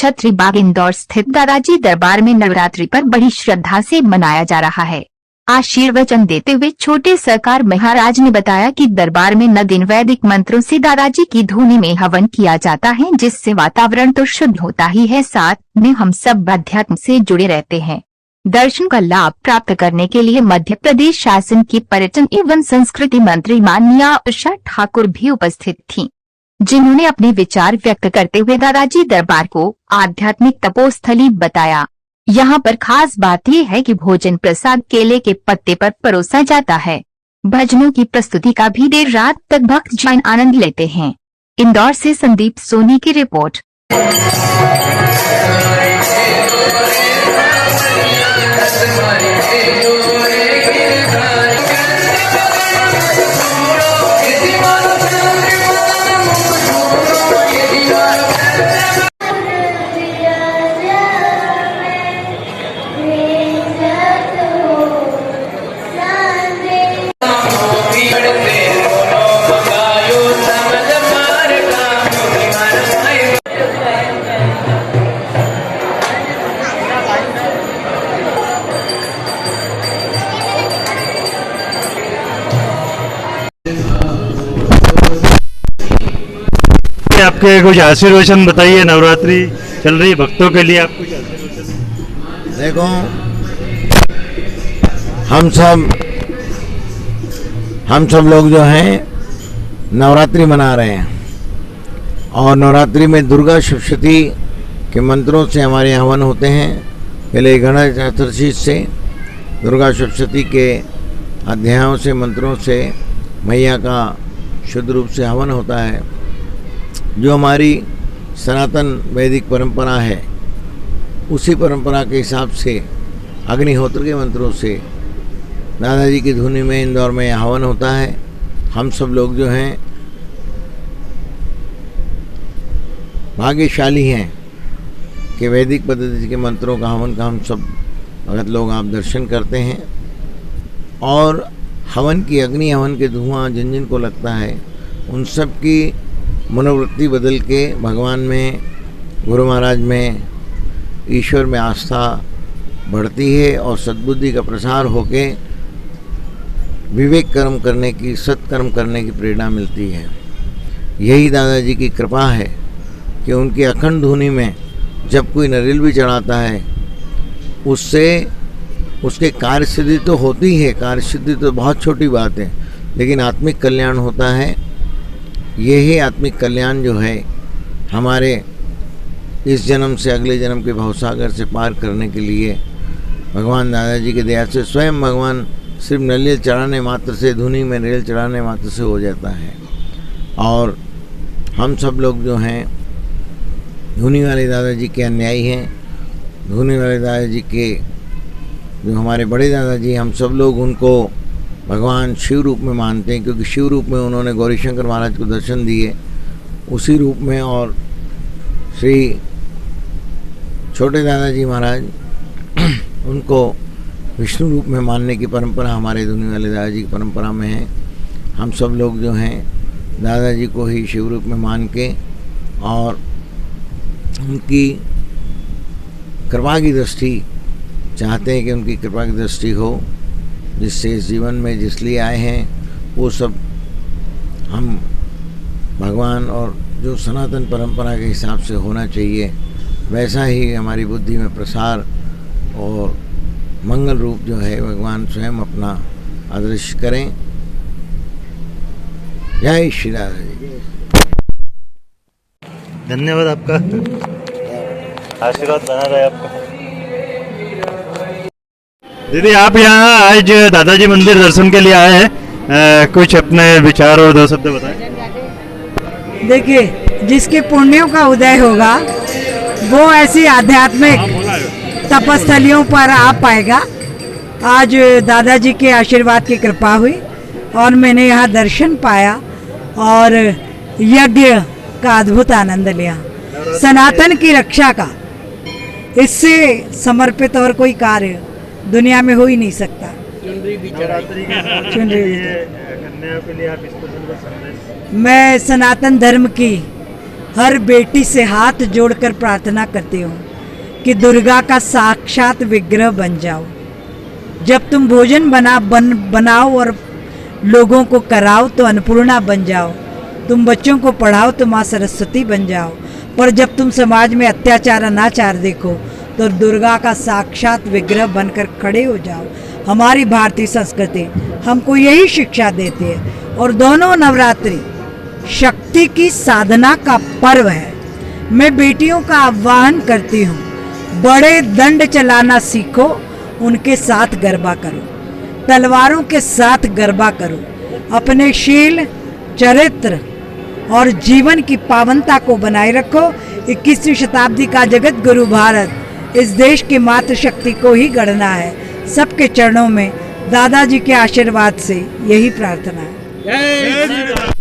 छत्री बाग इंदौर स्थित दादाजी दरबार में नवरात्रि पर बड़ी श्रद्धा से मनाया जा रहा है। आशीर्वचन देते हुए छोटे सरकार महाराज ने बताया कि दरबार में 9 दिन वैदिक मंत्रों से दादाजी की धुनी में हवन किया जाता है, जिससे वातावरण तो शुद्ध होता ही है, साथ में हम सब अध्यात्म से जुड़े रहते हैं। दर्शन का लाभ प्राप्त करने के लिए मध्य प्रदेश शासन की पर्यटन एवं संस्कृति मंत्री माननीय उषा ठाकुर भी उपस्थित थीं, जिन्होंने अपने विचार व्यक्त करते हुए दादाजी दरबार को आध्यात्मिक तपोस्थली बताया। यहाँ पर खास बात यह है कि भोजन प्रसाद केले के पत्ते पर परोसा जाता है। भजनों की प्रस्तुति का भी देर रात तक भक्तजन आनंद लेते हैं। इंदौर से संदीप सोनी की रिपोर्ट। आपके कुछ आशीर्वचन बताइए। नवरात्रि चल रही है, भक्तों के लिए आप कुछ आशीर्वचन। देखो, हम सब लोग जो हैं नवरात्रि मना रहे हैं और नवरात्रि में दुर्गा सप्तशती के मंत्रों से हमारे हवन होते हैं। पहले गणेश चतुर्थी से दुर्गा सप्तशती के अध्यायों से मंत्रों से मैया का शुद्ध रूप से हवन होता है। जो हमारी सनातन वैदिक परंपरा है, उसी परंपरा के हिसाब से अग्निहोत्र के मंत्रों से दादाजी की धुनी में इंदौर में हवन होता है। हम सब लोग जो हैं भाग्यशाली हैं कि वैदिक पद्धति के मंत्रों का हवन का हम सब भगत लोग आप दर्शन करते हैं। और हवन की अग्नि, हवन के धुआं जिन जिन को लगता है, उन सब की मनोवृत्ति बदल के भगवान में, गुरु महाराज में, ईश्वर में आस्था बढ़ती है और सद्बुद्धि का प्रसार होके विवेक कर्म करने की, सत्कर्म करने की प्रेरणा मिलती है। यही दादाजी की कृपा है कि उनकी अखंड धुनी में जब कोई नरियल भी चढ़ाता है, उससे उसके कार्य सिद्धि तो होती है। कार्य सिद्धि तो बहुत छोटी बात है, लेकिन आत्मिक कल्याण होता है। यही आत्मिक कल्याण जो है हमारे इस जन्म से अगले जन्म के भवसागर से पार करने के लिए भगवान दादाजी की दया से स्वयं भगवान सिर्फ नरियल चढ़ाने मात्र से, धुनी में नरियल चढ़ाने मात्र से हो जाता है। और हम सब लोग जो हैं धुनी वाले दादाजी के अनुयायी हैं। धुनी वाले दादाजी के जो हमारे बड़े दादाजी, हम सब लोग उनको भगवान शिव रूप में मानते हैं, क्योंकि शिव रूप में उन्होंने गौरीशंकर महाराज को दर्शन दिए, उसी रूप में। और श्री छोटे दादाजी महाराज उनको विष्णु रूप में मानने की परंपरा हमारे धुनी वाले दादाजी की परंपरा में है। हम सब लोग जो हैं दादाजी को ही शिव रूप में मान के और उनकी कृपा की दृष्टि चाहते हैं कि उनकी कृपा की दृष्टि हो, जिससे इस जीवन में जिस लिए आए हैं वो सब हम भगवान और जो सनातन परंपरा के हिसाब से होना चाहिए वैसा ही हमारी बुद्धि में प्रसार और मंगल रूप जो है भगवान स्वयं अपना अदृश्य करें। जय श्री राधा जी। धन्यवाद आपका, आशीर्वाद बना रहे आपका। दीदी, आप यहाँ आज दादाजी मंदिर दर्शन के लिए आए हैं, कुछ अपने विचार और 2 शब्द बताएं। देखिए, जिसके पुण्यों का उदय होगा वो ऐसी आध्यात्मिक तपस्थलियों पर आ पाएगा। आज दादाजी के आशीर्वाद की कृपा हुई और मैंने यहाँ दर्शन पाया और यज्ञ का अद्भुत आनंद लिया। सनातन की रक्षा का इससे समर्पित और कोई कार्य दुनिया में हो ही नहीं सकता। मैं सनातन धर्म की हर बेटी से हाथ जोड़कर प्रार्थना करती हूँ कि दुर्गा का साक्षात विग्रह बन जाओ। जब तुम भोजन बनाओ और लोगों को कराओ तो अन्नपूर्णा बन जाओ। तुम बच्चों को पढ़ाओ तो माँ सरस्वती बन जाओ। पर जब तुम समाज में अत्याचार अनाचार देखो तो दुर्गा का साक्षात विग्रह बनकर खड़े हो जाओ। हमारी भारतीय संस्कृति हमको यही शिक्षा देती है। और दोनों नवरात्रि शक्ति की साधना का पर्व है। मैं बेटियों का आह्वान करती हूँ, बड़े दंड चलाना सीखो, उनके साथ गरबा करो, तलवारों के साथ गरबा करो। अपने शील, चरित्र और जीवन की पावनता को बनाए रखो। 21वीं शताब्दी का जगत गुरु भारत इस देश की मातृशक्ति को ही गढ़ना है। सबके चरणों में दादाजी के आशीर्वाद से यही प्रार्थना है।